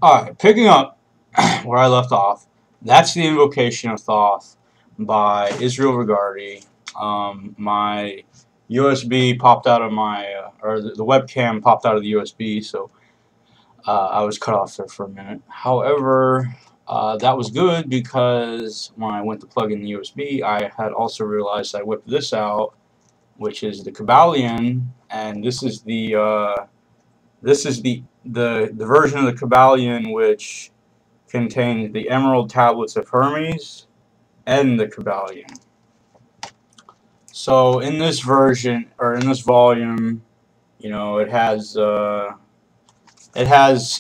Alright, picking up where I left off, that's the invocation of Thoth by Israel Regardie. My USB popped out of my, or the webcam popped out of the USB, so I was cut off there for a minute. However, that was good because when I went to plug in the USB, I had also realized I whipped this out, which is the Kabbalion, and this is the version of the Kabbalion which contains the Emerald Tablets of Hermes and the Kabbalion. So in this version, or in this volume, you know, it has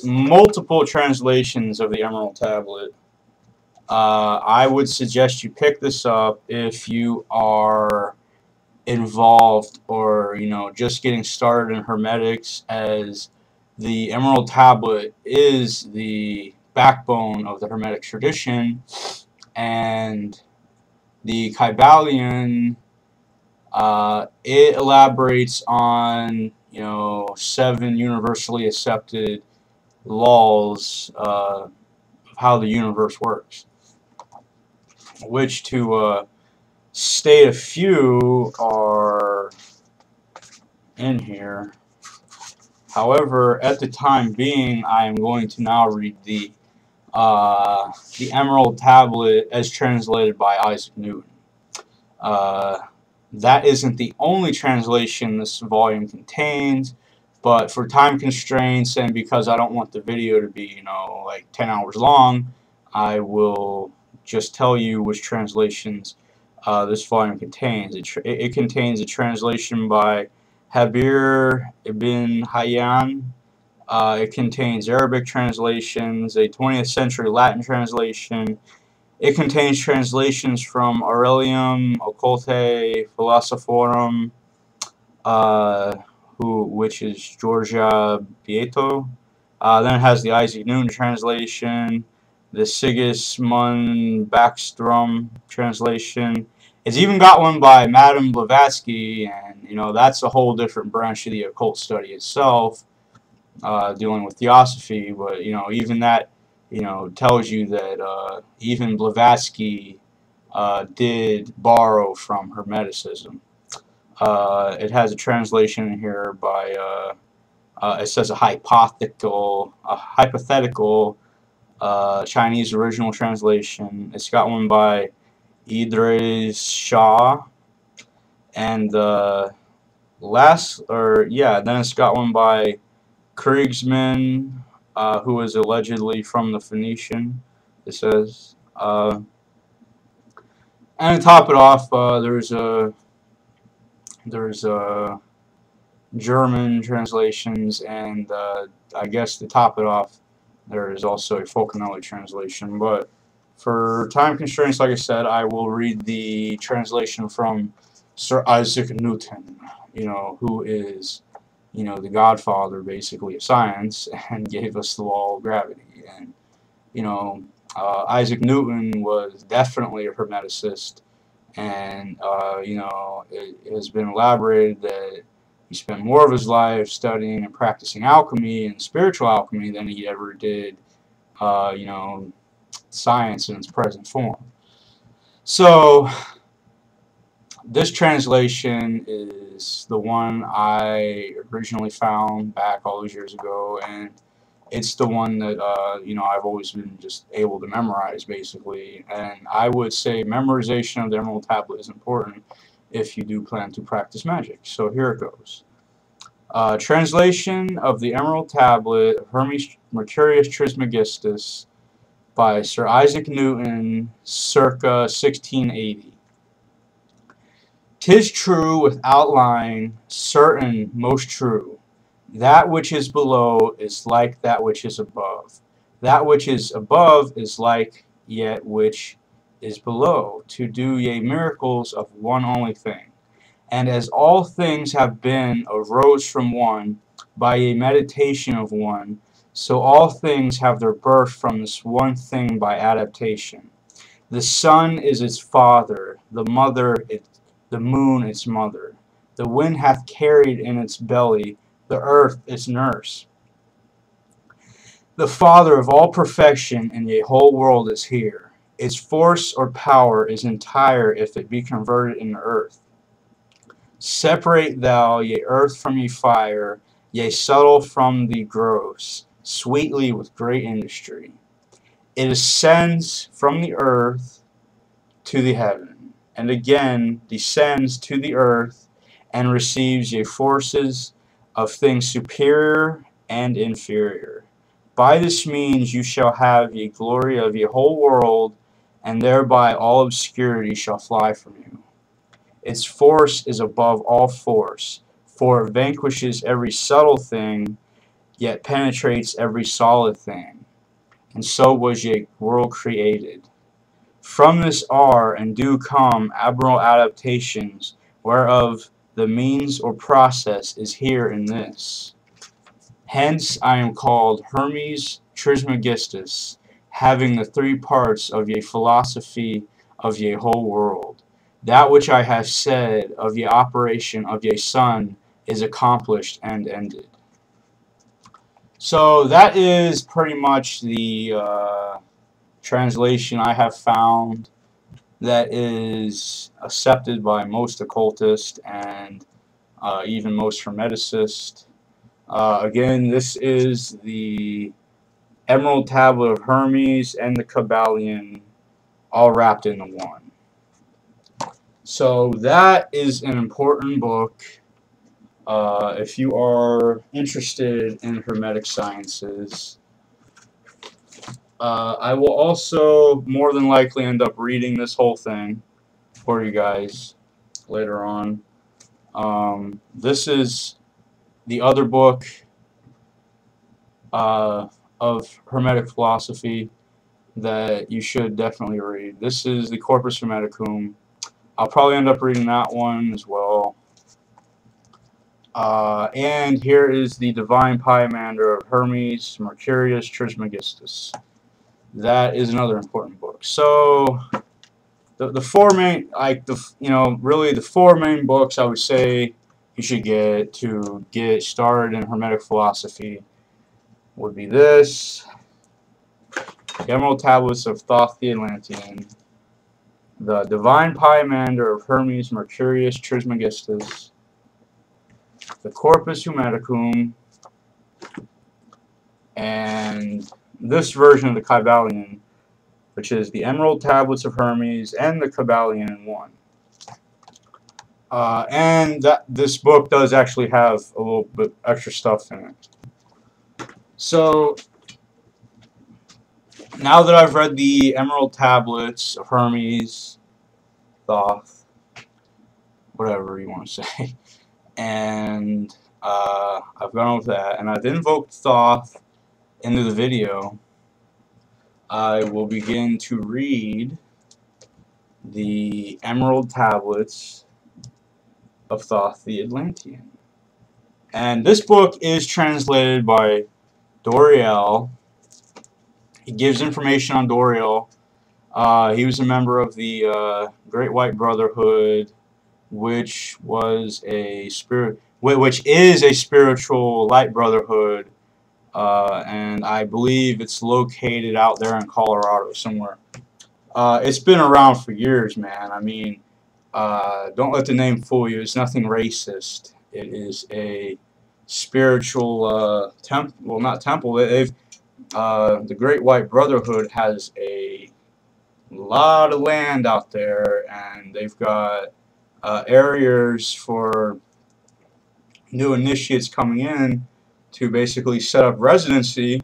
multiple translations of the Emerald Tablet. I would suggest you pick this up if you are involved or, you know, just getting started in Hermetics, as the Emerald Tablet is the backbone of the Hermetic tradition, and the Kybalion, it elaborates on, you know, 7 universally accepted laws of how the universe works, which, to state a few, are in here. However, at the time being, I am going to now read the Emerald Tablet as translated by Isaac Newton. That isn't the only translation this volume contains, but for time constraints and because I don't want the video to be, you know, like 10 hours long, I will just tell you which translations this volume contains. It contains a translation by Habir ibn Hayyan. It contains Arabic translations, a 20th century Latin translation. It contains translations from Aurelium Occulte Philosophorum, which is Georgia Beato. Then it has the Isaac Newton translation, the Sigismund Backstrom translation. It's even got one by Madame Blavatsky, and, you know, that's a whole different branch of the occult study itself, dealing with theosophy. But, you know, even that, you know, tells you that even Blavatsky did borrow from Hermeticism. It has a translation in here by, it says a hypothetical Chinese original translation. It's got one by Idris Shah, and then it's got one by Kriegsman, who is allegedly from the Phoenician, it says. And to top it off, there's German translations, and I guess to top it off, there is also a Fulcanelli translation. But for time constraints, like I said, I will read the translation from Sir Isaac Newton, you know, who is, you know, the godfather, basically, of science, and gave us the law of gravity. And, you know, Isaac Newton was definitely a Hermeticist, and, you know, it has been elaborated that he spent more of his life studying and practicing alchemy and spiritual alchemy than he ever did, you know, science in its present form. So, this translation is the one I originally found back all those years ago, and it's the one that, you know, I've always been just able to memorize, basically. And I would say memorization of the Emerald Tablet is important if you do plan to practice magic. So here it goes. Translation of the Emerald Tablet of Hermes Mercurius Trismegistus by Sir Isaac Newton, circa 1680. 'Tis true without lying, certain, most true. That which is below is like that which is above. That which is above is like yet which is below, to do ye miracles of one only thing. And as all things have been arose from one, by a meditation of one, so all things have their birth from this one thing by adaptation. The sun is its father, the moon its mother. The wind hath carried in its belly, the earth its nurse. The Father of all perfection in the whole world is here. Its force or power is entire if it be converted into earth. Separate thou ye earth from ye fire, yea subtle from the gross, sweetly with great industry. It ascends from the earth to the heaven, and again descends to the earth, and receives ye forces of things superior and inferior. By this means you shall have ye glory of ye whole world, and thereby all obscurity shall fly from you. Its force is above all force, for it vanquishes every subtle thing, yet penetrates every solid thing. And so was ye world created. From this are and do come abnormal adaptations, whereof the means or process is here in this. Hence I am called Hermes Trismegistus, having the three parts of ye philosophy of ye whole world. That which I have said of ye operation of ye sun is accomplished and ended. So that is pretty much the translation I have found that is accepted by most occultists and even most hermeticists. Again, this is the Emerald Tablet of Hermes and the Kabbalion all wrapped into one. So that is an important book if you are interested in Hermetic sciences. I will also more than likely end up reading this whole thing for you guys later on. This is the other book of Hermetic philosophy that you should definitely read. This is the Corpus Hermeticum. I'll probably end up reading that one as well. And here is the Divine Pymander of Hermes Mercurius Trismegistus. That is another important book. So the four main, really the four main books I would say you should get to get started in Hermetic philosophy would be this, the Emerald Tablets of Thoth-The Atlantean, the Divine Pymander of Hermes Mercurius Trismegistus, the Corpus Hermeticum, and this version of the Kabbalion, which is the Emerald Tablets of Hermes and the Kabbalion in one. And this book does actually have a little bit extra stuff in it. So now that I've read the Emerald Tablets of Hermes, Thoth, whatever you want to say, and I've gone over that, and I've invoked Thoth into the video, I will begin to read the Emerald Tablets of Thoth-The Atlantean. And this book is translated by Doriel. He gives information on Doriel. He was a member of the Great White Brotherhood, which is a spiritual light brotherhood, and I believe it's located out there in Colorado somewhere. It's been around for years, man. I mean, don't let the name fool you. It's nothing racist. It is a spiritual temple. Well, not temple. The Great White Brotherhood has a lot of land out there, and they've got areas for new initiates coming in to basically set up residency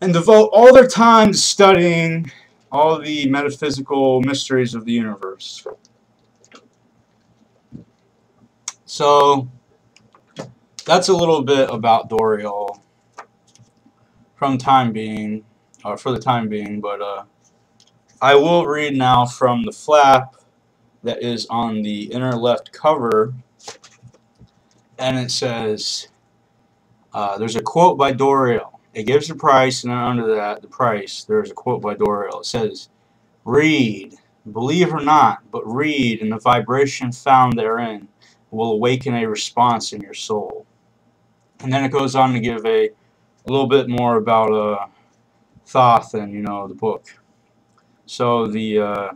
and devote all their time to studying all the metaphysical mysteries of the universe. So that's a little bit about Doriel for the time being, but I will read now from the flap that is on the inner left cover, and it says, there's a quote by Doriel. It gives the price, and then under that, the price, there's a quote by Doriel. It says, read, believe or not, but read, and the vibration found therein will awaken a response in your soul. And then it goes on to give a a little bit more about Thoth and the book. So the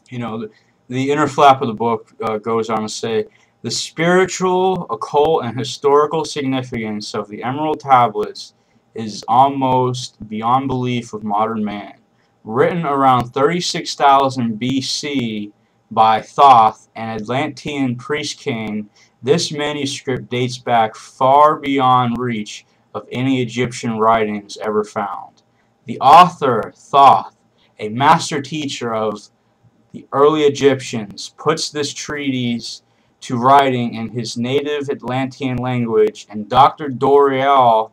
inner flap of the book goes on to say, the spiritual, occult, and historical significance of the Emerald Tablets is almost beyond belief of modern man. Written around 36,000 BC by Thoth, an Atlantean priest king, this manuscript dates back far beyond reach of any Egyptian writings ever found. The author, Thoth, a master teacher of the early Egyptians, puts this treatise to writing in his native Atlantean language, and Dr. Doriel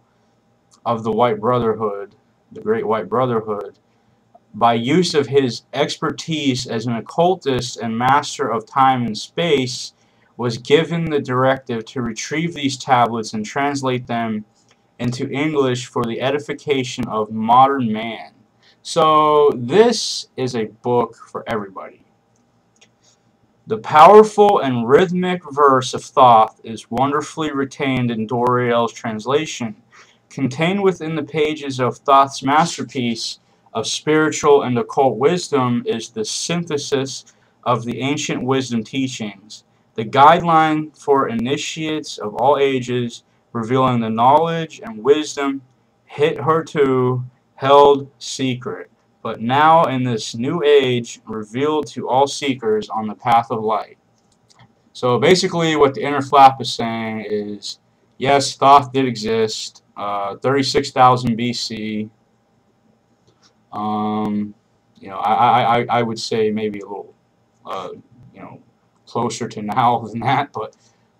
of the White Brotherhood, the Great White Brotherhood, by use of his expertise as an occultist and master of time and space, was given the directive to retrieve these tablets and translate them into English for the edification of modern man. So this is a book for everybody. The powerful and rhythmic verse of Thoth is wonderfully retained in Doriel's translation. Contained within the pages of Thoth's masterpiece of spiritual and occult wisdom is the synthesis of the ancient wisdom teachings, the guideline for initiates of all ages, revealing the knowledge and wisdom hitherto held secret, but now in this new age revealed to all seekers on the path of light. So basically what the inner flap is saying is, yes, Thoth did exist, 36,000 BC. I would say maybe a little, closer to now than that, but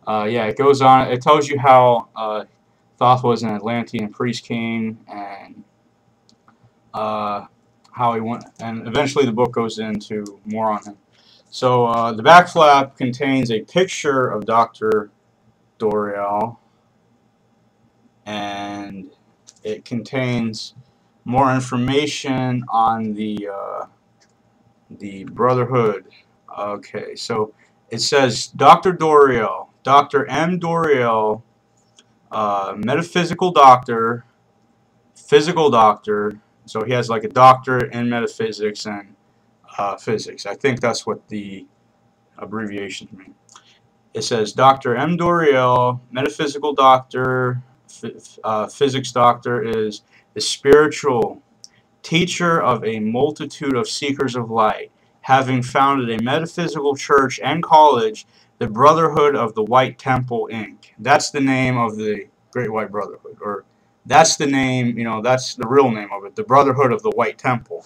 yeah, it goes on. It tells you how Thoth was an Atlantean priest king, and how he went, and eventually the book goes into more on him. So the back flap contains a picture of Dr. Doriel, and it contains more information on the Brotherhood. Okay, so it says Dr. Doriel, Dr. M. Doriel, metaphysical doctor, physical doctor. So he has like a doctorate in metaphysics and physics. I think that's what the abbreviations mean. It says Dr. M. Doriel, metaphysical doctor, physics doctor, is the spiritual teacher of a multitude of seekers of light, having founded a metaphysical church and college, the Brotherhood of the White Temple, Inc. That's the name of the Great White Brotherhood, or that's the name, that's the real name of it, the Brotherhood of the White Temple.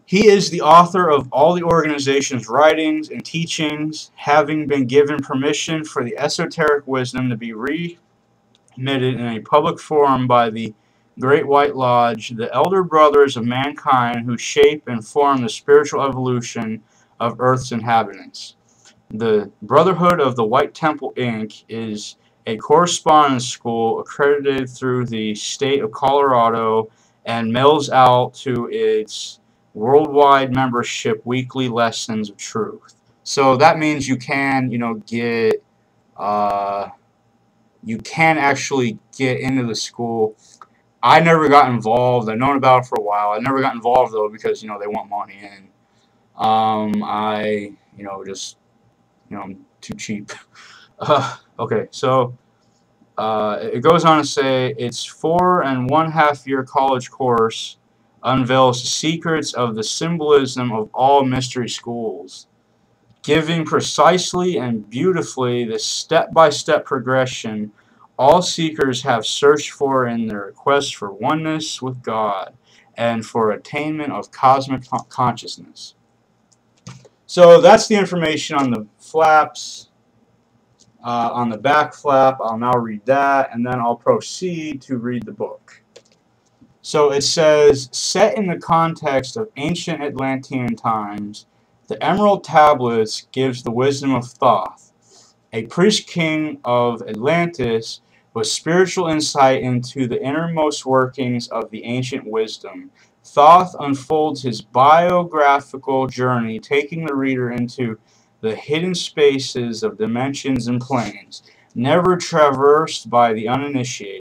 He is the author of all the organization's writings and teachings, having been given permission for the esoteric wisdom to be remitted in a public forum by the Great White Lodge, the elder brothers of mankind who shape and form the spiritual evolution of Earth's inhabitants. The Brotherhood of the White Temple, Inc. is a correspondence school accredited through the state of Colorado and mails out to its worldwide membership weekly lessons of truth. So that means you can, get, you can actually get into the school. I never got involved. I've known about it for a while. I never got involved though because they want money, and I'm too cheap. Okay, so it goes on to say its 4.5 year college course unveils the secrets of the symbolism of all mystery schools, giving precisely and beautifully the step-by-step progression all seekers have searched for in their quest for oneness with God and for attainment of cosmic consciousness. So that's the information on the flaps. On the back flap, I'll now read that, and then I'll proceed to read the book. So it says, set in the context of ancient Atlantean times, the Emerald Tablets gives the wisdom of Thoth, a priest king of Atlantis, with spiritual insight into the innermost workings of the ancient wisdom. Thoth unfolds his biographical journey, taking the reader into the hidden spaces of dimensions and planes. never traversed by the uninitiated.